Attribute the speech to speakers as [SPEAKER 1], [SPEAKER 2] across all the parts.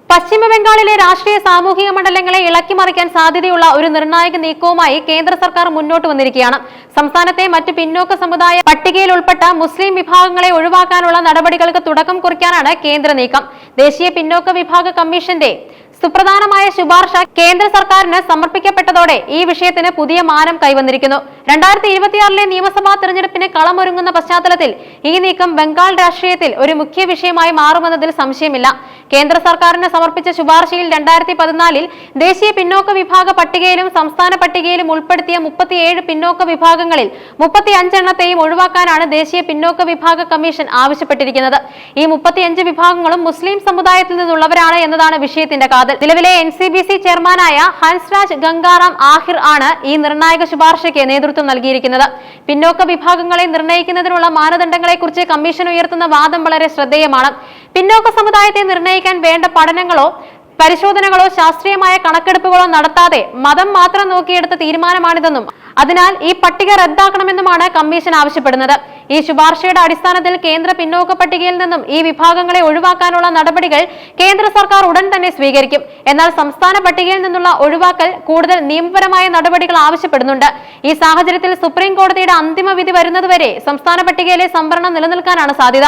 [SPEAKER 1] പശ്ചിമ ബംഗാളിലെ രാഷ്ട്രീയ സാമൂഹിക മണ്ഡലങ്ങളെ ഇളക്കിമറിക്കാൻ സാധ്യതയുള്ള ഒരു നിർണായക നീക്കവുമായി കേന്ദ്ര സർക്കാർ മുന്നോട്ട് വന്നിരിക്കുകയാണ്. സംസ്ഥാനത്തെ മറ്റ് പിന്നോക്ക സമുദായ പട്ടികയിൽ ഉൾപ്പെട്ട മുസ്ലിം വിഭാഗങ്ങളെ ഒഴിവാക്കാനുള്ള നടപടികൾക്ക് തുടക്കം കുറിക്കാനാണ് കേന്ദ്ര നീക്കം. ദേശീയ പിന്നോക്ക വിഭാഗ കമ്മീഷന്റെ സുപ്രധാനമായ ശുപാർശ കേന്ദ്ര സർക്കാരിന് സമർപ്പിക്കപ്പെട്ടതോടെ ഈ വിഷയത്തിന് പുതിയ മാനം കൈവന്നിരിക്കുന്നു. 2026 നിയമസഭാ തെരഞ്ഞെടുപ്പിന് കളമൊരുങ്ങുന്ന പശ്ചാത്തലത്തിൽ ഈ നീക്കം ബംഗാൾ രാഷ്ട്രീയത്തിൽ ഒരു മുഖ്യ വിഷയമായി മാറുമെന്നതിൽ സംശയമില്ല. കേന്ദ്ര സർക്കാരിന് സമർപ്പിച്ച ശുപാർശയിൽ 2014 ദേശീയ പിന്നോക്ക വിഭാഗ പട്ടികയിലും സംസ്ഥാന പട്ടികയിലും ഉൾപ്പെടുത്തിയ 37 പിന്നോക്ക വിഭാഗങ്ങളിൽ 35 എണ്ണത്തെയും ഒഴിവാക്കാനാണ് ദേശീയ പിന്നോക്ക വിഭാഗ കമ്മീഷൻ ആവശ്യപ്പെട്ടിരിക്കുന്നത്. ഈ 35 വിഭാഗങ്ങളും മുസ്ലിം സമുദായത്തിൽ നിന്നുള്ളവരാണ് എന്നതാണ് വിഷയത്തിന്റെ കാതൽ. നിലവിലെ NCBC ചെയർമാനായ ഹൻസ്രാജ് ഗംഗാറാം ആഹിർ ആണ് ഈ നിർണായക ശുപാർശയ്ക്ക് നേതൃത്വം നൽകിയിരിക്കുന്നത്. പിന്നോക്ക വിഭാഗങ്ങളെ നിർണ്ണയിക്കുന്നതിനുള്ള മാനദണ്ഡങ്ങളെക്കുറിച്ച് കമ്മീഷൻ ഉയർത്തുന്ന വാദം വളരെ ശ്രദ്ധേയമാണ്. പിന്നോക്ക സമുദായത്തെ നിർണ്ണയിക്കാൻ വേണ്ട പഠനങ്ങളോ പരിശോധനകളോ ശാസ്ത്രീയമായ കണക്കെടുപ്പുകളോ നടത്താതെ മതം മാത്രം നോക്കിയെടുത്ത തീരുമാനമാണിതെന്നും അതിനാൽ ഈ പട്ടിക റദ്ദാക്കണമെന്നുമാണ് കമ്മീഷൻ ആവശ്യപ്പെടുന്നത്. ഈ ശുപാർശയുടെ അടിസ്ഥാനത്തിൽ കേന്ദ്ര പിന്നോക്ക പട്ടികയിൽ നിന്നും ഈ വിഭാഗങ്ങളെ ഒഴിവാക്കാനുള്ള നടപടികൾ കേന്ദ്ര സർക്കാർ ഉടൻ തന്നെ സ്വീകരിക്കും. എന്നാൽ സംസ്ഥാന പട്ടികയിൽ നിന്നുള്ള ഒഴിവാക്കൽ കൂടുതൽ നിയമപരമായ നടപടികൾ ആവശ്യപ്പെടുന്നുണ്ട്. ഈ സാഹചര്യത്തിൽ സുപ്രീം കോടതിയുടെ അന്തിമ വിധി വരുന്നതുവരെ സംസ്ഥാന പട്ടികയിലെ സംവരണം നിലനിൽക്കാനാണ് സാധ്യത.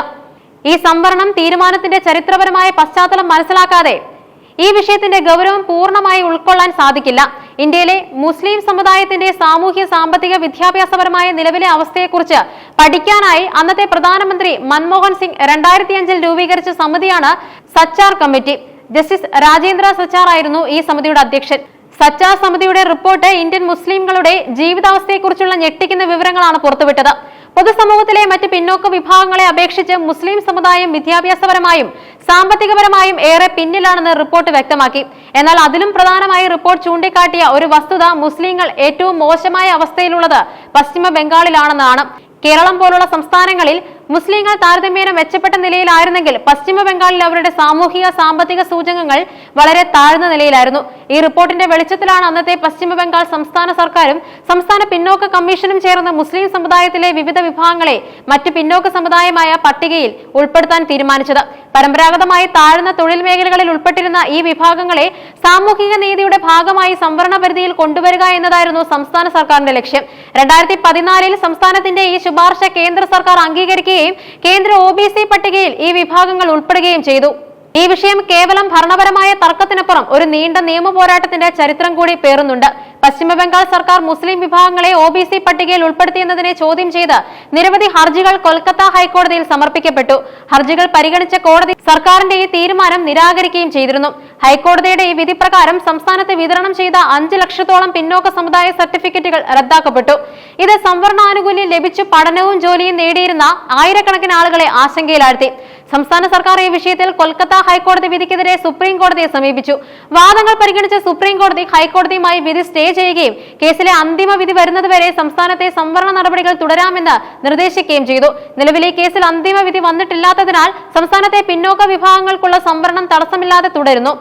[SPEAKER 1] ഈ സംവരണം തീരുമാനത്തിന്റെ ചരിത്രപരമായ പശ്ചാത്തലം മനസ്സിലാക്കാതെ ഈ വിഷയത്തിന്റെ ഗൗരവം പൂർണ്ണമായി ഉൾക്കൊള്ളാൻ സാധിക്കില്ല. ഇന്ത്യയിലെ മുസ്ലിം സമുദായത്തിന്റെ സാമൂഹ്യ സാമ്പത്തിക വിദ്യാഭ്യാസപരമായ നിലവിലെ അവസ്ഥയെക്കുറിച്ച് പഠിക്കാനായി അന്നത്തെ പ്രധാനമന്ത്രി മൻമോഹൻ സിംഗ് 2005 രൂപീകരിച്ച സമിതിയാണ് സച്ചാർ കമ്മിറ്റി. ജസ്റ്റിസ് രാജേന്ദ്ര സച്ചാർ ആയിരുന്നു ഈ സമിതിയുടെ അധ്യക്ഷൻ. സച്ചാർ സമിതിയുടെ റിപ്പോർട്ട് ഇന്ത്യൻ മുസ്ലിംകളുടെ ജീവിതാവസ്ഥയെക്കുറിച്ചുള്ള ഞെട്ടിക്കുന്ന വിവരങ്ങളാണ് പുറത്തുവിട്ടത്. പൊതുസമൂഹത്തിലെ മറ്റ് പിന്നോക്ക വിഭാഗങ്ങളെ അപേക്ഷിച്ച് മുസ്ലിം സമുദായം വിദ്യാഭ്യാസപരമായും സാമ്പത്തികപരമായും ഏറെ പിന്നിലാണെന്ന് റിപ്പോർട്ട് വ്യക്തമാക്കി. എന്നാൽ അതിലും പ്രധാനമായി റിപ്പോർട്ട് ചൂണ്ടിക്കാട്ടിയ ഒരു വസ്തുത മുസ്ലിങ്ങൾ ഏറ്റവും മോശമായ അവസ്ഥയിലുള്ളത് പശ്ചിമ ബംഗാളിലാണെന്നാണ്. കേരളം പോലുള്ള സംസ്ഥാനങ്ങളിൽ മുസ്ലിങ്ങൾ താരതമ്യേന മെച്ചപ്പെട്ട നിലയിലായിരുന്നെങ്കിൽ പശ്ചിമ ബംഗാളിൽ അവരുടെ സാമൂഹിക സാമ്പത്തിക സൂചകങ്ങൾ വളരെ താഴ്ന്ന നിലയിലായിരുന്നു. ഈ റിപ്പോർട്ടിന്റെ വെളിച്ചത്തിലാണ് അന്നത്തെ പശ്ചിമ ബംഗാൾ സംസ്ഥാന സർക്കാരും സംസ്ഥാന പിന്നോക്ക കമ്മീഷനും ചേർന്ന് മുസ്ലിം സമുദായത്തിലെ വിവിധ വിഭാഗങ്ങളെ മറ്റ് പിന്നോക്ക സമുദായമായ പട്ടികയിൽ ഉൾപ്പെടുത്താൻ തീരുമാനിച്ചത്. പരമ്പരാഗതമായി താഴ്ന്ന തൊഴിൽ മേഖലകളിൽ ഉൾപ്പെട്ടിരുന്ന ഈ വിഭാഗങ്ങളെ സാമൂഹിക നീതിയുടെ ഭാഗമായി സംവരണ പരിധിയിൽ കൊണ്ടുവരിക എന്നതായിരുന്നു സംസ്ഥാന സർക്കാരിന്റെ ലക്ഷ്യം. 2014 സംസ്ഥാനത്തിന്റെ ഈ ശുപാർശ കേന്ദ്ര സർക്കാർ അംഗീകരിക്കുകയും കേന്ദ്ര OBC പട്ടികയിൽ ഈ വിഭാഗങ്ങൾ ഉൾപ്പെടുകയും ചെയ്തു. ഈ വിഷയം കേവലം ഭരണപരമായ തർക്കത്തിനപ്പുറം ഒരു നീണ്ട നിയമ പോരാട്ടത്തിന്റെ ചരിത്രം കൂടി പേറുന്നുണ്ട്. പശ്ചിമ ബംഗാൾ സർക്കാർ മുസ്ലിം വിഭാഗങ്ങളെ OBC പട്ടികയിൽ ഉൾപ്പെടുത്തിയെന്നതിനെ ചോദ്യം ചെയ്ത് നിരവധി ഹർജികൾ കൊൽക്കത്ത ഹൈക്കോടതിയിൽ സമർപ്പിക്കപ്പെട്ടു. ഹർജികൾ പരിഗണിച്ച കോടതി സർക്കാരിന്റെ ഈ തീരുമാനം നിരാകരിക്കുകയും ചെയ്തിരുന്നു. ഹൈക്കോടതിയുടെ ഈ വിധി പ്രകാരം സംസ്ഥാനത്ത് വിതരണം ചെയ്ത 5 ലക്ഷത്തോളം പിന്നോക്ക സമുദായ സർട്ടിഫിക്കറ്റുകൾ റദ്ദാക്കപ്പെട്ടു. ഇത് സംവരണാനുകൂല്യം ലഭിച്ചു പഠനവും ജോലിയും നേടിയിരുന്ന ആയിരക്കണക്കിന് ആളുകളെ ആശങ്കയിലാഴ്ത്തി. സംസ്ഥാന സർക്കാർ ഈ വിഷയത്തിൽ കൊൽക്കത്ത ഹൈക്കോടതി വിധിക്കെതിരെ സുപ്രീം കോടതിയെ സമീപിച്ചു. വാദങ്ങൾ പരിഗണിച്ച സുപ്രീം കോടതി ഹൈക്കോടതിയുമായി വിധി സ്റ്റേ ചെയ്യുകയും കേസിലെ അന്തിമ വിധി വരുന്നതുവരെ സംസ്ഥാനത്തെ സംവരണ നടപടികൾ തുടരാമെന്ന് നിർദ്ദേശിക്കുകയും ചെയ്തു. നിലവിൽ ഈ കേസിൽ അന്തിമ വിധി വന്നിട്ടില്ലാത്തതിനാൽ സംസ്ഥാനത്തെ പിന്നോക്ക വിഭാഗങ്ങൾക്കുള്ള സംവരണം തടസ്സമില്ലാതെ തുടരുന്നു.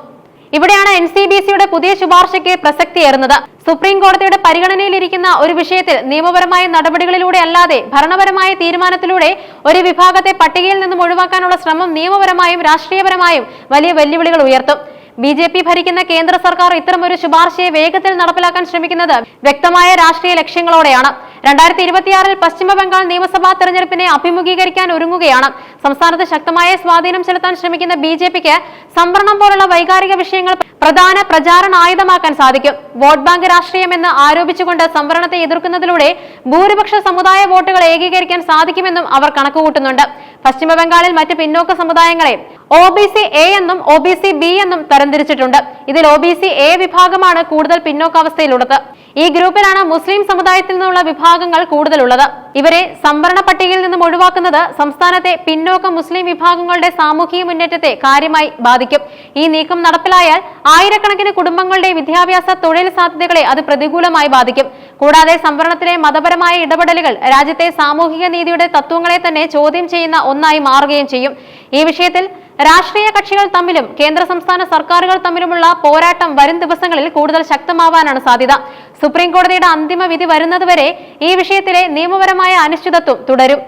[SPEAKER 1] ഇവിടെയാണ് NCBCയുടെ പുതിയ ശുപാർശയ്ക്ക് പ്രസക്തിയേറുന്നത്. സുപ്രീം കോടതിയുടെ പരിഗണനയിലിരിക്കുന്ന ഒരു വിഷയത്തിൽ നിയമപരമായ നടപടികളിലൂടെ അല്ലാതെ ഭരണപരമായ തീരുമാനത്തിലൂടെ ഒരു വിഭാഗത്തെ പട്ടികയിൽ നിന്നും ഒഴിവാക്കാനുള്ള ശ്രമം നിയമപരമായും രാഷ്ട്രീയപരമായും വലിയ വെല്ലുവിളികൾ ഉയർത്തും. BJP ഭരിക്കുന്ന കേന്ദ്ര സർക്കാർ ഇത്തരമൊരു ശുപാർശയെ വേഗത്തിൽ നടപ്പിലാക്കാൻ ശ്രമിക്കുന്നത് വ്യക്തമായ രാഷ്ട്രീയ ലക്ഷ്യങ്ങളോടെയാണ്. 2026 പശ്ചിമ ബംഗാൾ നിയമസഭാ തെരഞ്ഞെടുപ്പിനെ അഭിമുഖീകരിക്കാൻ ഒരുങ്ങുകയാണ്. സംസ്ഥാനത്ത് ശക്തമായ സ്വാധീനം ചെലുത്താൻ ശ്രമിക്കുന്ന BJPക്ക് സംവരണം പോലുള്ള വൈകാരിക വിഷയങ്ങൾ പ്രധാന പ്രചാരണ ആയുധമാക്കാൻ സാധിക്കും. വോട്ട് ബാങ്ക് രാഷ്ട്രീയം എന്ന് ആരോപിച്ചുകൊണ്ട് സംവരണത്തെ എതിർക്കുന്നതിലൂടെ ഭൂരിപക്ഷ സമുദായ വോട്ടുകൾ ഏകീകരിക്കാൻ സാധിക്കുമെന്നും അവർ കണക്കുകൂട്ടുന്നുണ്ട്. പശ്ചിമ ബംഗാളിൽ മറ്റ് പിന്നോക്ക സമുദായങ്ങളെ OBC A എന്നും OBC B എന്നും തരംതിരിച്ചിട്ടുണ്ട്. ഇതിൽ OBC A വിഭാഗമാണ് കൂടുതൽ പിന്നോക്കാവസ്ഥയിലുള്ളത്. ഈ ഗ്രൂപ്പിലാണ് മുസ്ലിം സമുദായത്തിൽ നിന്നുള്ള വിഭാഗങ്ങൾ കൂടുതലുള്ളത്. ഇവരെ സംവരണ പട്ടികയിൽ നിന്നും ഒഴിവാക്കുന്നത് സംസ്ഥാനത്തെ പിന്നോക്ക മുസ്ലിം വിഭാഗങ്ങളുടെ സാമൂഹിക മുന്നേറ്റത്തെ കാര്യമായി ബാധിക്കും. ഈ നീക്കം നടപ്പിലായാൽ ആയിരക്കണക്കിന് കുടുംബങ്ങളുടെ വിദ്യാഭ്യാസ തൊഴിൽ സാധ്യതകളെ അത് പ്രതികൂലമായി ബാധിക്കും. കൂടാതെ സംവരണത്തിലെ മതപരമായ ഇടപെടലുകൾ രാജ്യത്തെ സാമൂഹിക നീതിയുടെ തത്വങ്ങളെ തന്നെ ചോദ്യം ചെയ്യുന്ന ഒന്നായി മാറുകയും ചെയ്യും. ഈ വിഷയത്തിൽ രാഷ്ട്രീയ കക്ഷികൾ തമ്മിലും കേന്ദ്ര സംസ്ഥാന സർക്കാരുകൾ തമ്മിലുമുള്ള പോരാട്ടം വരും ദിവസങ്ങളിൽ കൂടുതൽ ശക്തമാവാനാണ് സാധ്യത. സുപ്രീം കോടതിയുടെ അന്തിമ വിധി വരുന്നതുവരെ ഈ വിഷയത്തിലെ നിയമപരമായ അനിശ്ചിതത്വം തുടരും.